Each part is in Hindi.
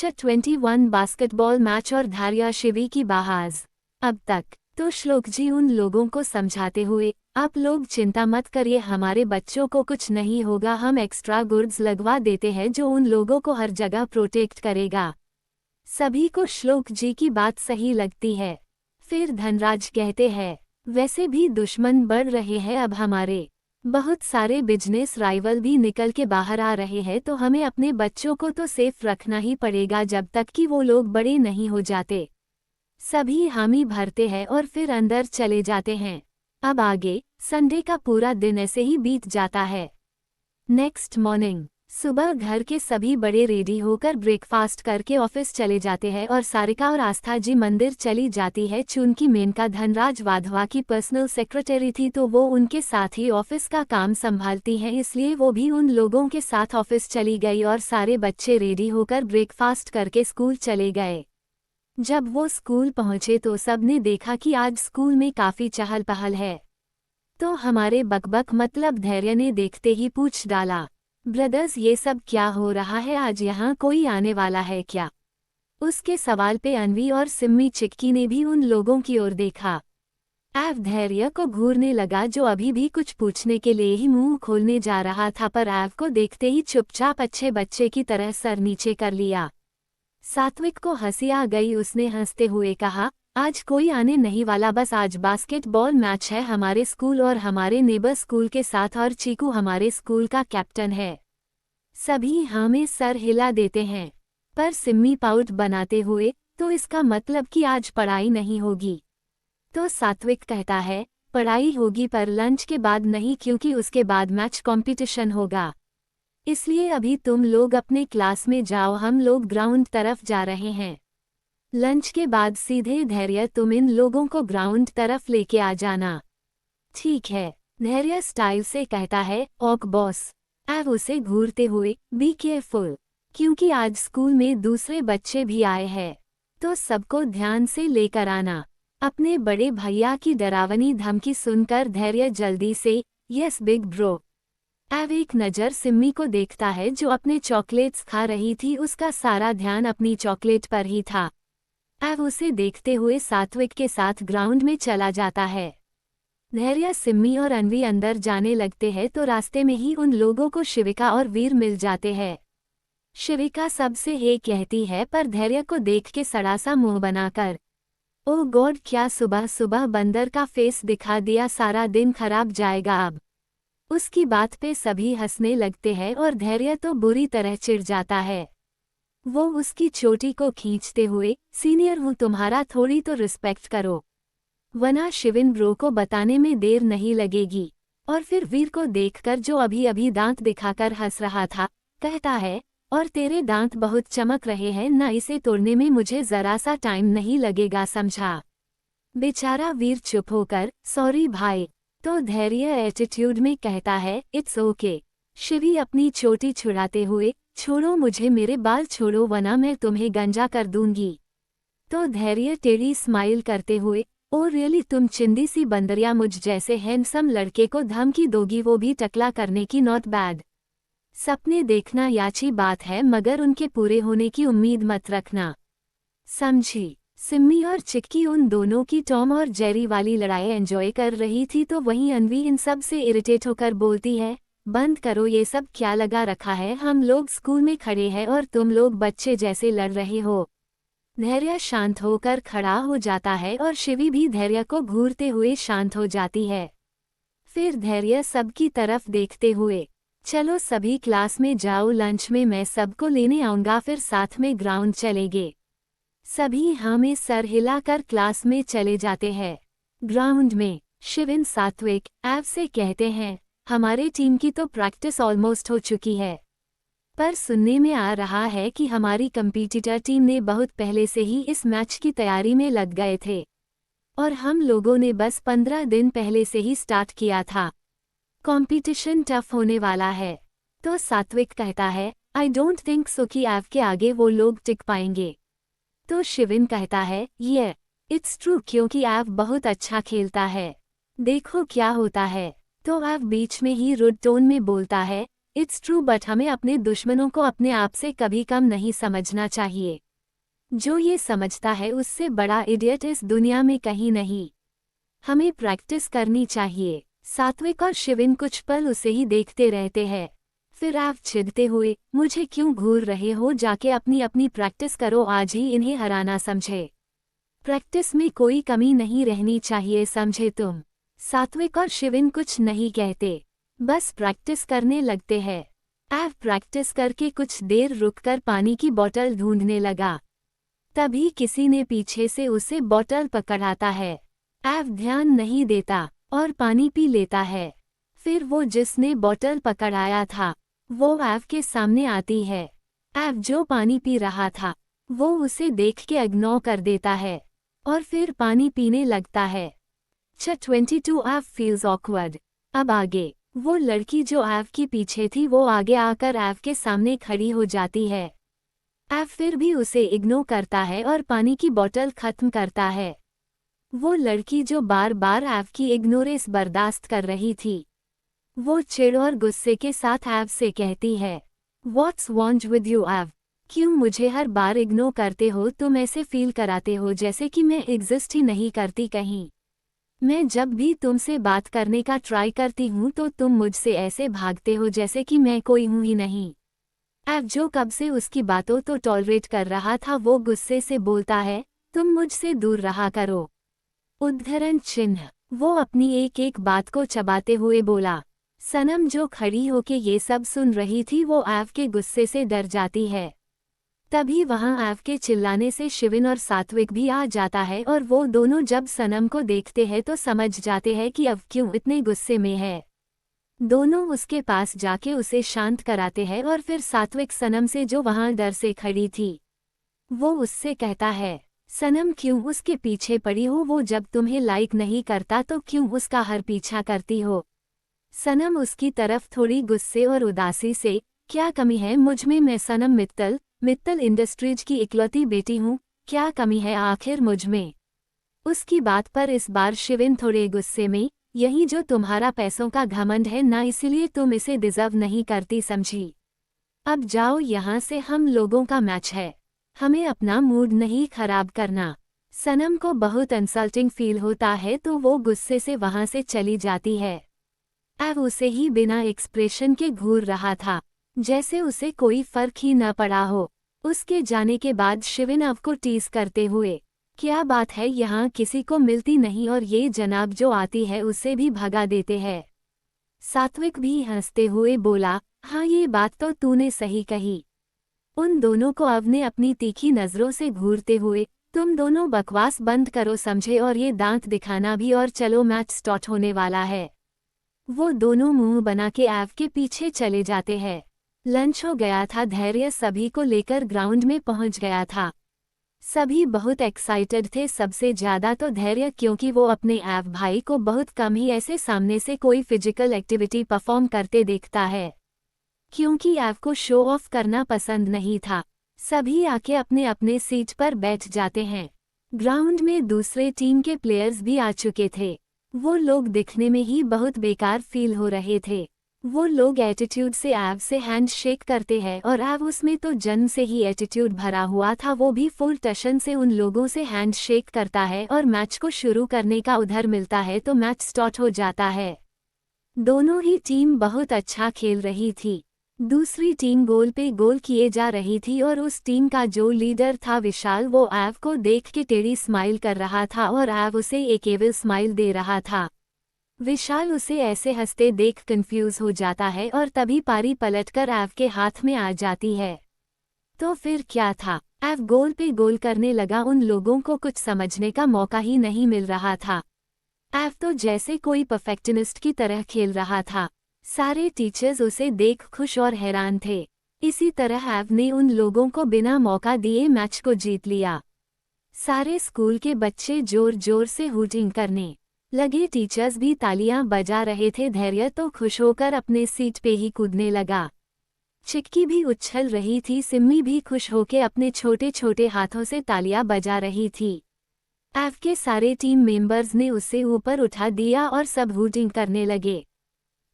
लेक्चर 21 बास्केटबॉल मैच और धारिया शिवी की बहास। अब तक तो श्लोक जी उन लोगों को समझाते हुए, आप लोग चिंता मत करिए, हमारे बच्चों को कुछ नहीं होगा, हम एक्स्ट्रा गुड्स लगवा देते हैं जो उन लोगों को हर जगह प्रोटेक्ट करेगा। सभी को श्लोक जी की बात सही लगती है। फिर धनराज कहते हैं, वैसे भी दुश्मन बढ़ रहे हैं, अब हमारे बहुत सारे बिजनेस राइवल भी निकल के बाहर आ रहे हैं, तो हमें अपने बच्चों को तो सेफ रखना ही पड़ेगा जब तक कि वो लोग बड़े नहीं हो जाते। सभी हामी भरते हैं और फिर अंदर चले जाते हैं। अब आगे संडे का पूरा दिन ऐसे ही बीत जाता है। नेक्स्ट मॉर्निंग सुबह घर के सभी बड़े रेडी होकर ब्रेकफास्ट करके ऑफिस चले जाते हैं और सारिका और आस्था जी मंदिर चली जाती है। चूंकि मेनका धनराज वाधवा की पर्सनल सेक्रेटरी थी तो वो उनके साथ ही ऑफिस का काम संभालती हैं, इसलिए वो भी उन लोगों के साथ ऑफिस चली गई और सारे बच्चे रेडी होकर ब्रेकफास्ट करके स्कूल चले गए। जब वो स्कूल पहुंचे तो सबने देखा कि आज स्कूल में काफी चहल पहल है। तो हमारे बकबक मतलब धैर्य ने देखते ही पूछ डाला, ब्रदर्स ये सब क्या हो रहा है, आज यहाँ कोई आने वाला है क्या? उसके सवाल पे अनवी और सिम्मी चिक्की ने भी उन लोगों की ओर देखा। एव धैर्य को घूरने लगा जो अभी भी कुछ पूछने के लिए ही मुंह खोलने जा रहा था, पर एव को देखते ही चुपचाप अच्छे बच्चे की तरह सर नीचे कर लिया। सात्विक को हंसी आ गई, उसने हंसते हुए कहा, आज कोई आने नहीं वाला, बस आज बास्केटबॉल मैच है हमारे स्कूल और हमारे नेबर स्कूल के साथ, और चीकू हमारे स्कूल का कैप्टन है। सभी हमें सर हिला देते हैं, पर सिम्मी पाउट बनाते हुए, तो इसका मतलब कि आज पढ़ाई नहीं होगी। तो सात्विक कहता है, पढ़ाई होगी पर लंच के बाद नहीं, क्योंकि उसके बाद मैच कंपटीशन होगा, इसलिए अभी तुम लोग अपने क्लास में जाओ, हम लोग ग्राउंड तरफ जा रहे हैं। लंच के बाद सीधे धैर्य तुम इन लोगों को ग्राउंड तरफ लेके आ जाना। ठीक है, धैर्य स्टाइल से कहता है, ओक बॉस। एव उसे घूरते हुए, बी केयरफुल, क्योंकि आज स्कूल में दूसरे बच्चे भी आए हैं, तो सबको ध्यान से लेकर आना। अपने बड़े भैया की डरावनी धमकी सुनकर धैर्य जल्दी से, यस बिग ब्रो। एव एक नज़र सिम्मी को देखता है जो अपने चॉकलेट्स खा रही थी, उसका सारा ध्यान अपनी चॉकलेट पर ही था। एव उसे देखते हुए सात्विक के साथ ग्राउंड में चला जाता है। धैर्य, सिम्मी और अनवी अंदर जाने लगते हैं तो रास्ते में ही उन लोगों को शिविका और वीर मिल जाते हैं। शिविका सबसे हे कहती है, पर धैर्य को देख के सड़ा सा मुंह बनाकर, ओह गॉड, क्या सुबह सुबह बंदर का फेस दिखा दिया, सारा दिन खराब जाएगा अब। उसकी बात पे सभी हंसने लगते हैं और धैर्य तो बुरी तरह चिढ़ जाता है। वो उसकी चोटी को खींचते हुए, सीनियर हूँ तुम्हारा, थोड़ी तो रिस्पेक्ट करो, वरना शिविन ब्रो को बताने में देर नहीं लगेगी। और फिर वीर को देखकर जो अभी अभी दांत दिखाकर हंस रहा था, कहता है, और तेरे दांत बहुत चमक रहे हैं ना, इसे तोड़ने में मुझे जरा सा टाइम नहीं लगेगा, समझा? बेचारा वीर चुप होकर, सॉरी भाई। तो धैर्य एटीट्यूड में कहता है, इट्स ओके। शिवी अपनी चोटी छुड़ाते हुए, छोड़ो मुझे, मेरे बाल छोड़ो वरना मैं तुम्हें गंजा कर दूंगी। तो धैर्य टेढ़ी स्माइल करते हुए, ओ रियली, तुम चिंदी सी बंदरिया मुझ जैसे हैंडसम लड़के को धमकी दोगी, वो भी टकला करने की, नॉट बैड। सपने देखना याची बात है, मगर उनके पूरे होने की उम्मीद मत रखना, समझी? सिम्मी और चिक्की उन दोनों की टॉम और जेरी वाली लड़ाई एंजॉय कर रही थी, तो वहीं अनवी इन सब से इरिटेट होकर बोलती है, बंद करो ये सब, क्या लगा रखा है, हम लोग स्कूल में खड़े हैं और तुम लोग बच्चे जैसे लड़ रहे हो। धैर्य शांत होकर खड़ा हो जाता है और शिवी भी धैर्य को घूरते हुए शांत हो जाती है। फिर धैर्य सबकी तरफ देखते हुए, चलो सभी क्लास में जाओ, लंच में मैं सबको लेने आऊंगा, फिर साथ में ग्राउंड चलेंगे। सभी हमें सर हिलाकर क्लास में चले जाते हैं। ग्राउंड में शिविन सात्विक एव से कहते हैं, हमारे टीम की तो प्रैक्टिस ऑलमोस्ट हो चुकी है, पर सुनने में आ रहा है कि हमारी कंपीटिटर टीम ने बहुत पहले से ही इस मैच की तैयारी में लग गए थे, और हम लोगों ने बस 15 दिन पहले से ही स्टार्ट किया था। कंपटीशन टफ होने वाला है। तो सात्विक कहता है, आई डोंट थिंक सो कि एव के आगे वो लोग टिक पाएंगे। तो शिविन कहता है, ये इट्स ट्रू, क्योंकि एव बहुत अच्छा खेलता है, देखो क्या होता है। तो एव बीच में ही रुड टोन में बोलता है, इट्स ट्रू, बट हमें अपने दुश्मनों को अपने आप से कभी कम नहीं समझना चाहिए। जो ये समझता है उससे बड़ा इडियट इस दुनिया में कहीं नहीं। हमें प्रैक्टिस करनी चाहिए। सात्विक और शिविन कुछ पल उसे ही देखते रहते हैं। फिर आप चिढ़ते हुए, मुझे क्यों घूर रहे हो, जाके अपनी अपनी प्रैक्टिस करो, आज ही इन्हें हराना समझे। प्रैक्टिस में कोई कमी नहीं रहनी चाहिए, समझे तुम। सात्विक और शिविन कुछ नहीं कहते, बस प्रैक्टिस करने लगते हैं। एव प्रैक्टिस करके कुछ देर रुककर पानी की बोतल ढूंढने लगा। तभी किसी ने पीछे से उसे बोतल पकड़ाता है। एव ध्यान नहीं देता और पानी पी लेता है। फिर वो जिसने बोतल पकड़ाया था वो एव के सामने आती है। एव जो पानी पी रहा था वो उसे देख के इग्नोर कर देता है और फिर पानी पीने लगता है। 22 एव फील्स ऑकवर्ड। अब आगे वो लड़की जो एव की पीछे थी वो आगे आकर एव के सामने खड़ी हो जाती है। एव फिर भी उसे इग्नोर करता है और पानी की बोतल खत्म करता है। वो लड़की जो बार बार एव की इग्नोरेंस बर्दाश्त कर रही थी वो चिढ़ और गुस्से के साथ एव से कहती है, What's wrong with you एव? क्यों मुझे हर बार इग्नोर करते हो? तुम ऐसे फील कराते हो जैसे कि मैं एग्जिस्ट ही नहीं करती कहीं। मैं जब भी तुमसे बात करने का ट्राई करती हूँ तो तुम मुझसे ऐसे भागते हो जैसे कि मैं कोई हूँ ही नहीं। एव जो कब से उसकी बातों तो टॉलरेट कर रहा था वो गुस्से से बोलता है, तुम मुझसे दूर रहा करो। उद्धरण चिन्ह। वो अपनी एक एक बात को चबाते हुए बोला। सनम जो खड़ी होके ये सब सुन रही थी वो एव के गुस्से से डर जाती है। तभी वहां एव के चिल्लाने से शिविन और सात्विक भी आ जाता है और वो दोनों जब सनम को देखते हैं तो समझ जाते हैं कि अब क्यों इतने गुस्से में है। दोनों उसके पास जाके उसे शांत कराते हैं और फिर सात्विक सनम से जो वहां डर से खड़ी थी वो उससे कहता है, सनम क्यों उसके पीछे पड़ी हो? वो जब तुम्हें लाइक नहीं करता तो क्यों उसका हर पीछा करती हो? सनम उसकी तरफ थोड़ी गुस्से और उदासी से, क्या कमी है मुझ में? मैं सनम मित्तल इंडस्ट्रीज की इकलौती बेटी हूँ, क्या कमी है आखिर मुझ में? उसकी बात पर इस बार शिविन थोड़े गुस्से में, यही जो तुम्हारा पैसों का घमंड है ना, इसीलिए तुम इसे डिजर्व नहीं करती, समझी? अब जाओ यहाँ से, हम लोगों का मैच है, हमें अपना मूड नहीं खराब करना। सनम को बहुत इंसल्टिंग फील होता है तो वो गुस्से से वहां से चली जाती है। एव उसे ही बिना एक्सप्रेशन के घूर रहा था, जैसे उसे कोई फर्क ही न पड़ा हो। उसके जाने के बाद शिविन एव को टीज करते हुए, क्या बात है यहाँ किसी को मिलती नहीं और ये जनाब जो आती है उसे भी भगा देते हैं। सात्विक भी हंसते हुए बोला, हाँ ये बात तो तूने सही कही। उन दोनों को एव ने अपनी तीखी नजरों से घूरते हुए, तुम दोनों बकवास बंद करो समझे, और ये दांत दिखाना भी, और चलो मैच स्टार्ट होने वाला है। वो दोनों मुंह बना के एव के पीछे चले जाते हैं। लंच हो गया था, धैर्य सभी को लेकर ग्राउंड में पहुंच गया था। सभी बहुत एक्साइटेड थे, सबसे ज्यादा तो धैर्य, क्योंकि वो अपने एव भाई को बहुत कम ही ऐसे सामने से कोई फिजिकल एक्टिविटी परफॉर्म करते देखता है। क्योंकि एव को शो ऑफ करना पसंद नहीं था, सभी आके अपने अपने सीट पर बैठ जाते हैं। ग्राउंड में दूसरे टीम के प्लेयर्स भी आ चुके थे। वो लोग दिखने में ही बहुत बेकार फील हो रहे थे। वो लोग एटीट्यूड से एव से हैंड शेक करते हैं और एव उसमें तो जन्म से ही एटीट्यूड भरा हुआ था, वो भी फुल टशन से उन लोगों से हैंड शेक करता है और मैच को शुरू करने का उधर मिलता है तो मैच स्टार्ट हो जाता है। दोनों ही टीम बहुत अच्छा खेल रही थी। दूसरी टीम गोल पे गोल किए जा रही थी और उस टीम का जो लीडर था विशाल, वो एव को देख के टेढ़ी स्माइल कर रहा था और एव उसे एक एविल स्माइल दे रहा था। विशाल उसे ऐसे हंसते देख कंफ्यूज हो जाता है और तभी पारी पलटकर एव के हाथ में आ जाती है। तो फिर क्या था, एव गोल पे गोल करने लगा, उन लोगों को कुछ समझने का मौका ही नहीं मिल रहा था। एव तो जैसे कोई परफेक्शनिस्ट की तरह खेल रहा था। सारे टीचर्स उसे देख खुश और हैरान थे। इसी तरह एव ने उन लोगों को बिना मौका दिए मैच को जीत लिया। सारे स्कूल के बच्चे जोर जोर से हूटिंग करने लगे, टीचर्स भी तालियां बजा रहे थे। धैर्य तो खुश होकर अपने सीट पे ही कूदने लगा। चिक्की भी उछल रही थी, सिम्मी भी खुश होकर अपने छोटे छोटे हाथों से तालियां बजा रही थी। एव के सारे टीम मेंबर्स ने उसे ऊपर उठा दिया और सब हूटिंग करने लगे।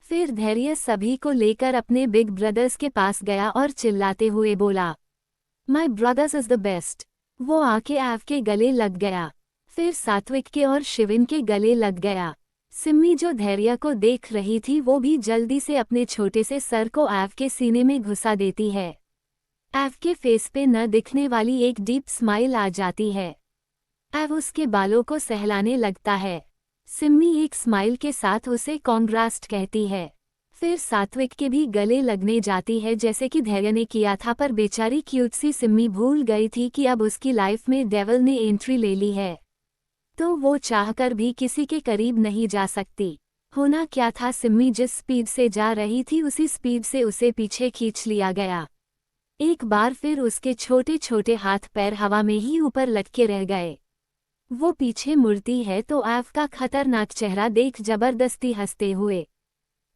फिर धैर्य सभी को लेकर अपने बिग ब्रदर्स के पास गया और चिल्लाते हुए बोला, माई ब्रदर्स इज द बेस्ट। वो आके एव के गले लग गया, फिर सात्विक के और शिविन के गले लग गया। सिम्मी जो धैर्य को देख रही थी वो भी जल्दी से अपने छोटे से सर को एव के सीने में घुसा देती है। एव के फेस पे न दिखने वाली एक डीप स्माइल आ जाती है। एव उसके बालों को सहलाने लगता है। सिम्मी एक स्माइल के साथ उसे कॉन्ग्रास्ट कहती है। फिर सात्विक के भी गले लगने जाती है जैसे कि धैर्य ने किया था, पर बेचारी क्यूट सी सिम्मी भूल गई थी कि अब उसकी लाइफ में डेविल ने एंट्री ले ली है, तो वो चाहकर भी किसी के करीब नहीं जा सकती। होना क्या था, सिम्मी जिस स्पीड से जा रही थी उसी स्पीड से उसे पीछे खींच लिया गया। एक बार फिर उसके छोटे छोटे हाथ पैर हवा में ही ऊपर लटके रह गए। वो पीछे मुड़ती है तो एव का खतरनाक चेहरा देख जबरदस्ती हंसते हुए,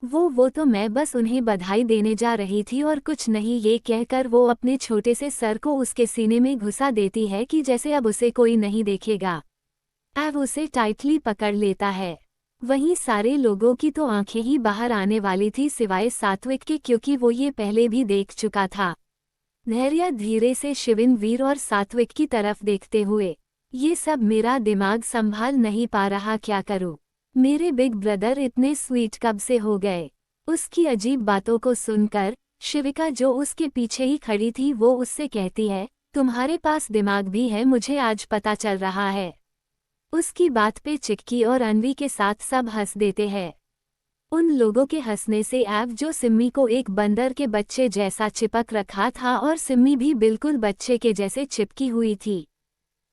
वो तो मैं बस उन्हें बधाई देने जा रही थी और कुछ नहीं, ये कहकर वो अपने छोटे से सर को उसके सीने में घुसा देती है कि जैसे अब उसे कोई नहीं देखेगा। एव उसे टाइटली पकड़ लेता है। वहीं सारे लोगों की तो आंखें ही बाहर आने वाली थी सिवाय सात्विक के, क्योंकि वो ये पहले भी देख चुका था। धैर्य धीरे से शिविन, वीर और सात्विक की तरफ देखते हुए, ये सब मेरा दिमाग संभाल नहीं पा रहा, क्या करूं? मेरे बिग ब्रदर इतने स्वीट कब से हो गए? उसकी अजीब बातों को सुनकर शिविका जो उसके पीछे ही खड़ी थी वो उससे कहती है, तुम्हारे पास दिमाग भी है, मुझे आज पता चल रहा है। उसकी बात पे चिक्की और अनवी के साथ सब हंस देते हैं। उन लोगों के हंसने से एव जो सिम्मी को एक बंदर के बच्चे जैसा चिपक रखा था और सिम्मी भी बिल्कुल बच्चे के जैसे चिपकी हुई थी,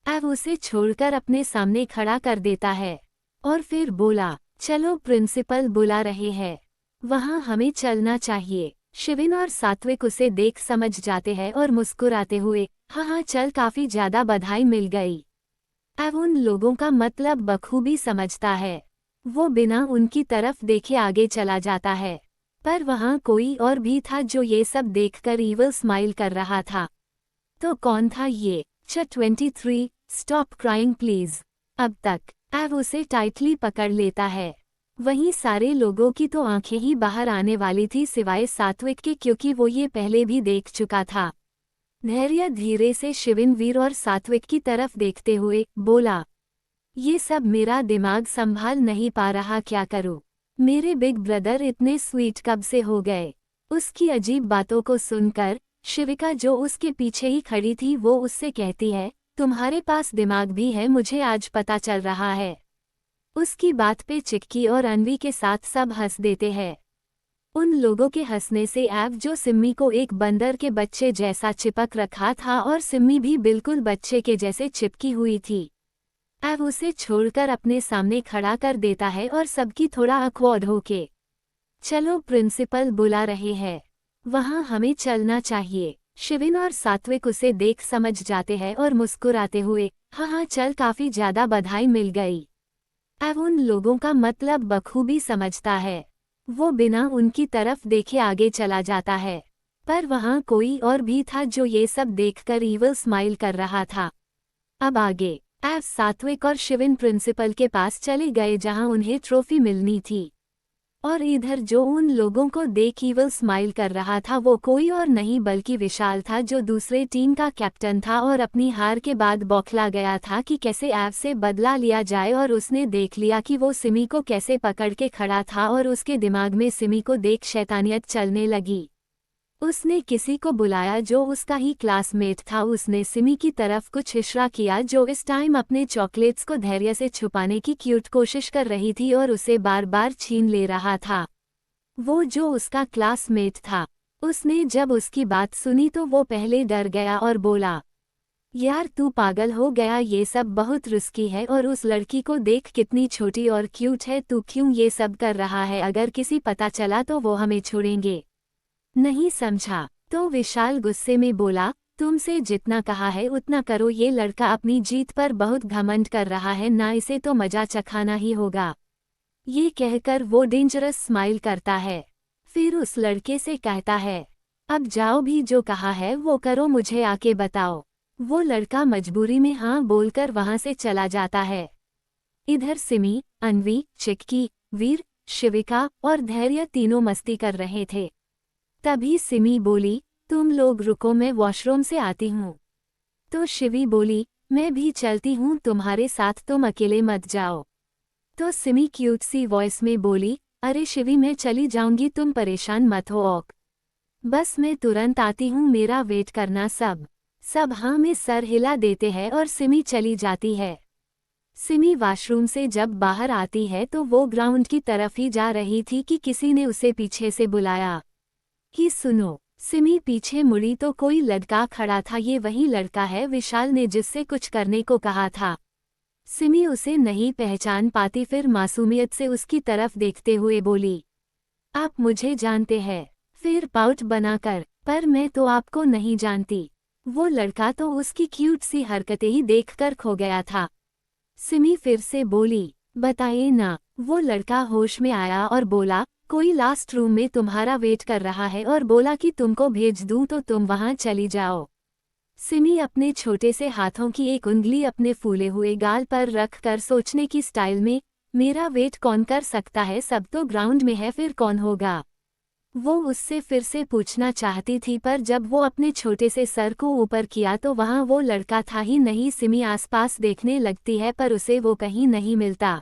एव उसे छोड़कर अपने सामने खड़ा कर देता है और फिर बोला, चलो प्रिंसिपल बुला रहे हैं, वहाँ हमें चलना चाहिए। शिविन और सात्विक उसे देख समझ जाते हैं और मुस्कुराते हुए, हाँ चल, काफी ज्यादा बधाई मिल गई। एव उन लोगों का मतलब बखूबी समझता है। वो बिना उनकी तरफ देखे आगे चला जाता है, पर वहाँ कोई और भी था जो ये सब देखकर ईविल स्माइल कर रहा था। तो कौन था ये? 23 स्टॉप क्राइंग प्लीज। अब तक एव उसे टाइटली पकड़ लेता है। वहीं सारे लोगों की तो आंखें ही बाहर आने वाली थी सिवाय सात्विक के, क्योंकि वो ये पहले भी देख चुका था। धैर्य धीरे से शिविन, वीर और सात्विक की तरफ देखते हुए बोला, ये सब मेरा दिमाग संभाल नहीं पा रहा, क्या करूं? मेरे बिग ब्रदर इतने स्वीट कब से हो गए? उसकी अजीब बातों को सुनकर शिविका जो उसके पीछे ही खड़ी थी वो उससे कहती है, तुम्हारे पास दिमाग भी है, मुझे आज पता चल रहा है। उसकी बात पे चिक्की और अनवी के साथ सब हंस देते हैं। उन लोगों के हंसने से एव जो सिम्मी को एक बंदर के बच्चे जैसा चिपक रखा था और सिम्मी भी बिल्कुल बच्चे के जैसे चिपकी हुई थी, एव उसे छोड़कर अपने सामने खड़ा कर देता है और सबकी थोड़ा अक्वर्ड होके, चलो प्रिंसिपल बुला रहे हैं, वहाँ हमें चलना चाहिए। शिविन और सात्विक उसे देख समझ जाते हैं और मुस्कुराते हुए, हाँ चल, काफी ज्यादा बधाई मिल गई। एव उन लोगों का मतलब बखूबी समझता है। वो बिना उनकी तरफ देखे आगे चला जाता है, पर वहाँ कोई और भी था जो ये सब देखकर ईविल स्माइल कर रहा था। अब आगे एव, सात्विक और शिविन प्रिंसिपल के पास चले गए जहाँ उन्हें ट्रॉफी मिलनी थी, और इधर जो उन लोगों को देख ईविल स्माइल कर रहा था वो कोई और नहीं बल्कि विशाल था, जो दूसरे टीम का कैप्टन था और अपनी हार के बाद बौखला गया था कि कैसे एव से बदला लिया जाए। और उसने देख लिया कि वो सिमी को कैसे पकड़ के खड़ा था और उसके दिमाग में सिमी को देख शैतानियत चलने लगी। उसने किसी को बुलाया जो उसका ही क्लासमेट था। उसने सिमी की तरफ कुछ इशारा किया जो इस टाइम अपने चॉकलेट्स को धैर्य से छुपाने की क्यूट कोशिश कर रही थी और उसे बार बार छीन ले रहा था। वो जो उसका क्लासमेट था, उसने जब उसकी बात सुनी तो वो पहले डर गया और बोला, यार तू पागल हो गया, ये सब बहुत रिस्की है और उस लड़की को देख कितनी छोटी और क्यूट है, तू क्यों ये सब कर रहा है? अगर किसी पता चला तो वो हमें छोड़ेंगे नहीं, समझा? तो विशाल गुस्से में बोला, तुमसे जितना कहा है उतना करो, ये लड़का अपनी जीत पर बहुत घमंड कर रहा है ना, इसे तो मजा चखाना ही होगा। ये कहकर वो डेंजरस स्माइल करता है, फिर उस लड़के से कहता है, अब जाओ, भी जो कहा है वो करो, मुझे आके बताओ। वो लड़का मजबूरी में हाँ बोलकर वहां से चला जाता है। इधर सिमी, अनवी, चिक्की, वीर, शिविका और धैर्य तीनों मस्ती कर रहे थे। तभी सिमी बोली, तुम लोग रुको, मैं वॉशरूम से आती हूँ। तो शिवी बोली, मैं भी चलती हूँ तुम्हारे साथ, तुम अकेले मत जाओ। तो सिमी क्यूट सी वॉइस में बोली, अरे शिवी मैं चली जाऊंगी, तुम परेशान मत हो औक। बस मैं तुरंत आती हूँ, मेरा वेट करना। सब हाँ में सर हिला देते हैं और सिमी चली जाती है। सिमी वॉशरूम से जब बाहर आती है तो वो ग्राउंड की तरफ ही जा रही थी कि किसी ने उसे पीछे से बुलाया कि सुनो। सिमी पीछे मुड़ी तो कोई लड़का खड़ा था। ये वही लड़का है विशाल ने जिससे कुछ करने को कहा था। सिमी उसे नहीं पहचान पाती, फिर मासूमियत से उसकी तरफ देखते हुए बोली, आप मुझे जानते हैं? फिर पाउट बनाकर, पर मैं तो आपको नहीं जानती। वो लड़का तो उसकी क्यूट सी हरकतें ही देखकर खो गया था। सिमी फिर से बोली, बताइए ना। वो लड़का होश में आया और बोला, कोई लास्ट रूम में तुम्हारा वेट कर रहा है और बोला कि तुमको भेज दूं तो तुम वहां चली जाओ। सिमी अपने छोटे से हाथों की एक उंगली अपने फूले हुए गाल पर रख कर सोचने की स्टाइल में, मेरा वेट कौन कर सकता है, सब तो ग्राउंड में है, फिर कौन होगा। वो उससे फिर से पूछना चाहती थी, पर जब वो अपने छोटे से सर को ऊपर किया तो वहां वो लड़का था ही नहीं। सिमी आसपास देखने लगती है पर उसे वो कहीं नहीं मिलता।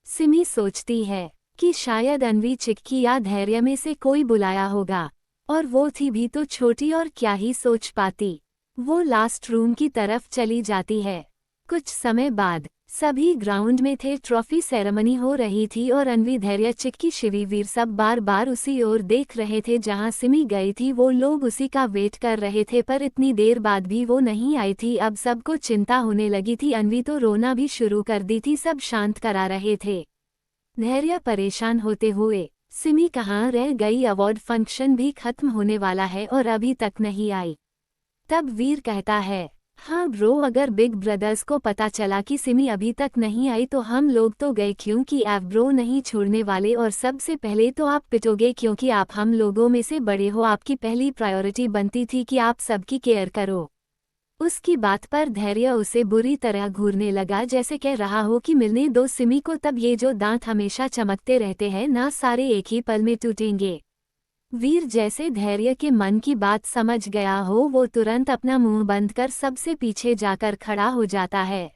सिमी सोचती है कि शायद अन्वी, चिक्की या धैर्य में से कोई बुलाया होगा, और वो थी भी तो छोटी और क्या ही सोच पाती। वो लास्ट रूम की तरफ चली जाती है। कुछ समय बाद सभी ग्राउंड में थे, ट्रॉफी सेरेमनी हो रही थी और अन्वी, धैर्य, चिक्की, शिवी, वीर सब बार बार उसी ओर देख रहे थे जहां सिमी गई थी। वो लोग उसी का वेट कर रहे थे, पर इतनी देर बाद भी वो नहीं आई थी। अब सबको चिंता होने लगी थी। अन्वी तो रोना भी शुरू कर दी थी, सब शांत करा रहे थे। धैर्य परेशान होते हुए, सिमी कहाँ रह गई, अवार्ड फंक्शन भी खत्म होने वाला है और अभी तक नहीं आई। तब वीर कहता है, हाँ ब्रो, अगर बिग ब्रदर्स को पता चला कि सिमी अभी तक नहीं आई तो हम लोग तो गए, क्योंकि आप ब्रो नहीं छोड़ने वाले, और सबसे पहले तो आप पिटोगे क्योंकि आप हम लोगों में से बड़े हो। आपकी पहली प्रायोरिटी बनती थी कि आप सबकी केयर करो। उसकी बात पर धैर्य उसे बुरी तरह घूरने लगा, जैसे कह रहा हो कि मिलने दो सिमी को। तब ये जो दांत हमेशा चमकते रहते हैं ना, सारे एक ही पल में टूटेंगे। वीर जैसे धैर्य के मन की बात समझ गया हो, वो तुरंत अपना मुंह बंद कर सबसे पीछे जाकर खड़ा हो जाता है।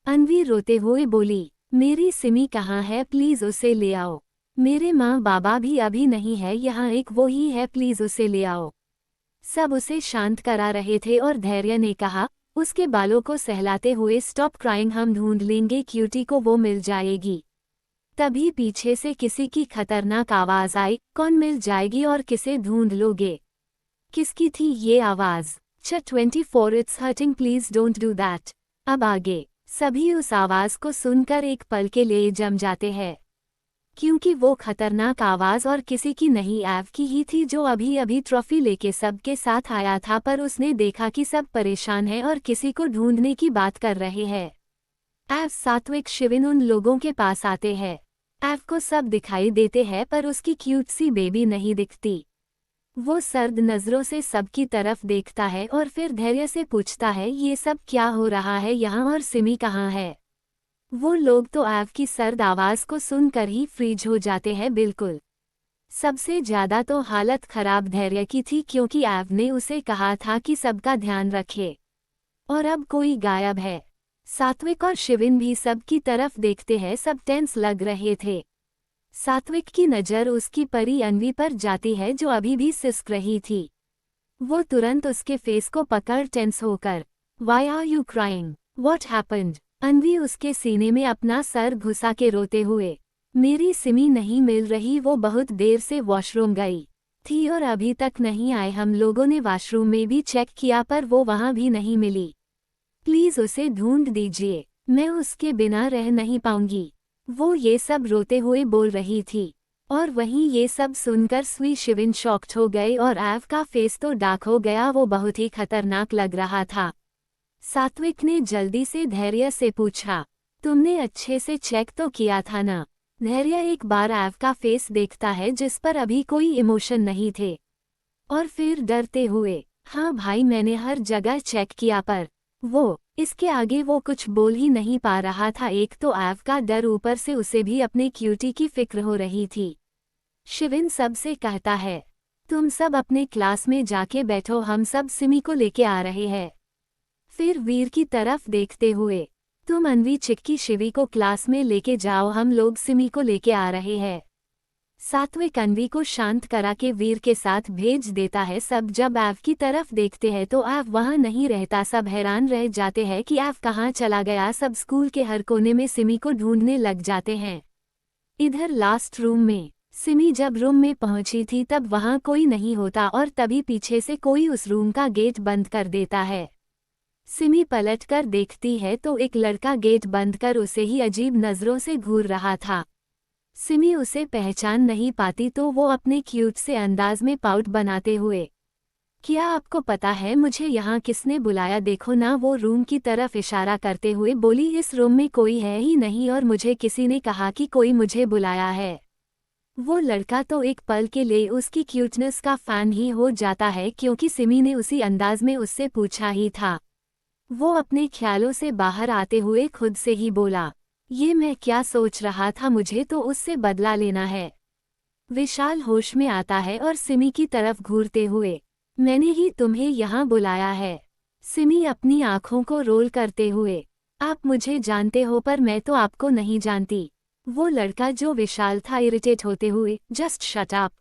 अन्वी रोते हुए बोली, मेरी सिमी कहाँ है, प्लीज उसे ले आओ। मेरे माँ बाबा भी अभी नहीं है यहाँ, एक वो ही है, प्लीज उसे ले आओ। सब उसे शांत करा रहे थे और धैर्य ने कहा, उसके बालों को सहलाते हुए, स्टॉप क्राइंग, हम ढूंढ लेंगे क्यूटी को, वो मिल जाएगी। तभी पीछे से किसी की खतरनाक आवाज आई, कौन मिल जाएगी और किसे ढूंढ लोगे? किसकी थी ये आवाज? 24 it's hurting, please don't do that. अब आगे सभी उस आवाज को सुनकर एक पल के लिए जम जाते हैं, क्योंकि वो खतरनाक आवाज और किसी की नहीं, एव की ही थी, जो अभी अभी ट्रॉफी लेके सबके साथ आया था। पर उसने देखा कि सब परेशान हैं और किसी को ढूंढने की बात कर रहे हैं। एव, सात्विक, शिविन उन लोगों के पास आते हैं। एव को सब दिखाई देते हैं पर उसकी क्यूट सी बेबी नहीं दिखती। वो सर्द नजरों से सबकी तरफ देखता है और फिर धैर्य से पूछता है, ये सब क्या हो रहा है यहाँ, और सिमी कहाँ है? वो लोग तो एव की सर्द आवाज को सुनकर ही फ्रीज हो जाते हैं बिल्कुल। सबसे ज्यादा तो हालत खराब धैर्य की थी, क्योंकि एव ने उसे कहा था कि सबका ध्यान रखे, और अब कोई गायब है। सात्विक और शिविन भी सबकी तरफ देखते हैं, सब टेंस लग रहे थे। सात्विक की नज़र उसकी परी अन्वी पर जाती है, जो अभी भी सिसक रही थी। वो तुरंत उसके फेस को पकड़ टेंस होकर, why are you crying, what happened? Anvi उसके सीने में अपना सर घुसा के रोते हुए, मेरी सिमी नहीं मिल रही, वो बहुत देर से वॉशरूम गई थी और अभी तक नहीं आए। हम लोगों ने वॉशरूम में भी चेक किया पर वो वहाँ भी नहीं मिली। प्लीज उसे ढूंढ दीजिए, मैं उसके बिना रह नहीं पाऊंगी। वो ये सब रोते हुए बोल रही थी, और वहीं ये सब सुनकर स्वी शिविन शॉक्ड हो गए और एव का फेस तो डार्क हो गया, वो बहुत ही खतरनाक लग रहा था। सात्विक ने जल्दी से धैर्य से पूछा, तुमने अच्छे से चेक तो किया था ना? धैर्य एक बार एव का फेस देखता है जिस पर अभी कोई इमोशन नहीं थे, और फिर डरते हुए, हाँ भाई मैंने हर जगह चेक किया, पर वो इसके आगे वो कुछ बोल ही नहीं पा रहा था। एक तो एव का डर, ऊपर से उसे भी अपने क्यूटी की फिक्र हो रही थी। शिविन सबसे कहता है, तुम सब अपने क्लास में जाके बैठो, हम सब सिमी को लेके आ रहे हैं। फिर वीर की तरफ देखते हुए, तुम अनवी चिक्की शिवी को क्लास में लेके जाओ, हम लोग सिमी को लेके आ रहे हैं। सात्विक अनवी को शांत करा के वीर के साथ भेज देता है। सब जब एव की तरफ देखते हैं तो एव वहां नहीं रहता। सब हैरान रह जाते हैं कि एव कहाँ चला गया। सब स्कूल के हर कोने में सिमी को ढूंढने लग जाते हैं। इधर लास्ट रूम में सिमी जब रूम में पहुंची थी तब वहां कोई नहीं होता और तभी पीछे से कोई उस रूम का गेट बंद कर देता है। सिमी पलटकर देखती है तो एक लड़का गेट बंद कर उसे ही अजीब नजरों से घूर रहा था। सिमी उसे पहचान नहीं पाती तो वो अपने क्यूट से अंदाज में पाउट बनाते हुए, क्या आपको पता है मुझे यहाँ किसने बुलाया? देखो ना, वो रूम की तरफ इशारा करते हुए बोली, इस रूम में कोई है ही नहीं और मुझे किसी ने कहा कि कोई मुझे बुलाया है। वो लड़का तो एक पल के लिए उसकी क्यूटनेस का फैन ही हो जाता है क्योंकि सिमी ने उसी अंदाज में उससे पूछा ही था। वो अपने ख्यालों से बाहर आते हुए खुद से ही बोला, ये मैं क्या सोच रहा था, मुझे तो उससे बदला लेना है। विशाल होश में आता है और सिमी की तरफ घूरते हुए, मैंने ही तुम्हें यहाँ बुलाया है। सिमी अपनी आंखों को रोल करते हुए, आप मुझे जानते हो पर मैं तो आपको नहीं जानती। वो लड़का जो विशाल था इरिटेट होते हुए, जस्ट शट अप,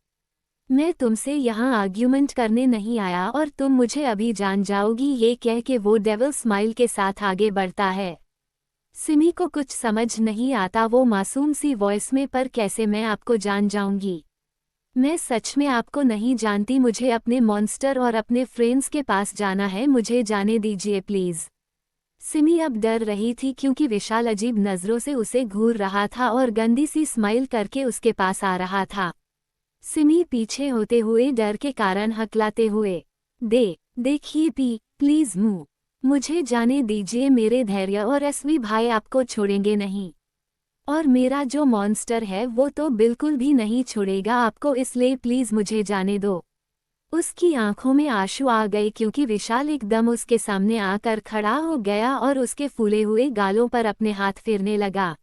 मैं तुमसे यहाँ आर्ग्यूमेंट करने नहीं आया और तुम मुझे अभी जान जाओगी। ये कह के वो डेविल स्माइल के साथ आगे बढ़ता है। सिमी को कुछ समझ नहीं आता, वो मासूम सी वॉइस में, पर कैसे मैं आपको जान जाऊंगी? मैं सच में आपको नहीं जानती। मुझे अपने मॉन्स्टर और अपने फ्रेंड्स के पास जाना है, मुझे जाने दीजिए प्लीज। सिमी अब डर रही थी क्योंकि विशाल अजीब नजरों से उसे घूर रहा था और गंदी सी स्माइल करके उसके पास आ रहा था। सिमी पीछे होते हुए डर के कारण हकलाते हुए, देखिए प्लीज मुझे जाने दीजिए, मेरे धैर्य और एसवी भाई आपको छोड़ेंगे नहीं। और मेरा जो मॉन्स्टर है वो तो बिल्कुल भी नहीं छोड़ेगा आपको, इसलिए प्लीज मुझे जाने दो। उसकी आंखों में आंसू आ गए क्योंकि विशाल एकदम उसके सामने आकर खड़ा हो गया और उसके फूले हुए गालों पर अपने हाथ फेरने लगा।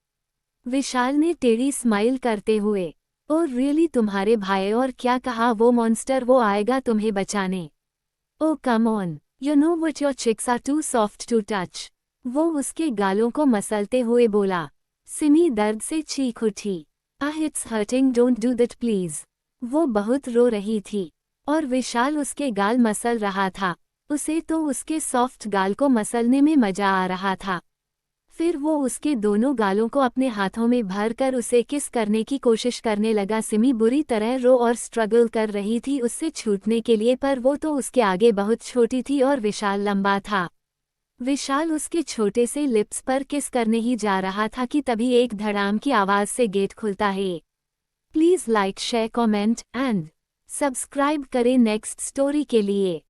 विशाल ने टेढ़ी स्माइल करते हुए, ओह रियली तुम्हारे भाई? और क्या कहा? वो मॉन्स्टर वो आएगा तुम्हें बचाने। Oh come on, you know what, your cheeks are too soft to touch. वो उसके गालों को मसलते हुए बोला। सिमी दर्द से चीख उठी, ah it's hurting, don't do that please. वो बहुत रो रही थी और विशाल उसके गाल मसल रहा था। उसे तो उसके सॉफ्ट गाल को मसलने में मजा आ रहा था। फिर वो उसके दोनों गालों को अपने हाथों में भरकर उसे किस करने की कोशिश करने लगा। सिमी बुरी तरह रो और स्ट्रगल कर रही थी उससे छूटने के लिए, पर वो तो उसके आगे बहुत छोटी थी और विशाल लंबा था। विशाल उसके छोटे से लिप्स पर किस करने ही जा रहा था कि तभी एक धड़ाम की आवाज से गेट खुलता है। Please like, share, comment and subscribe करें नेक्स्ट स्टोरी के लिए।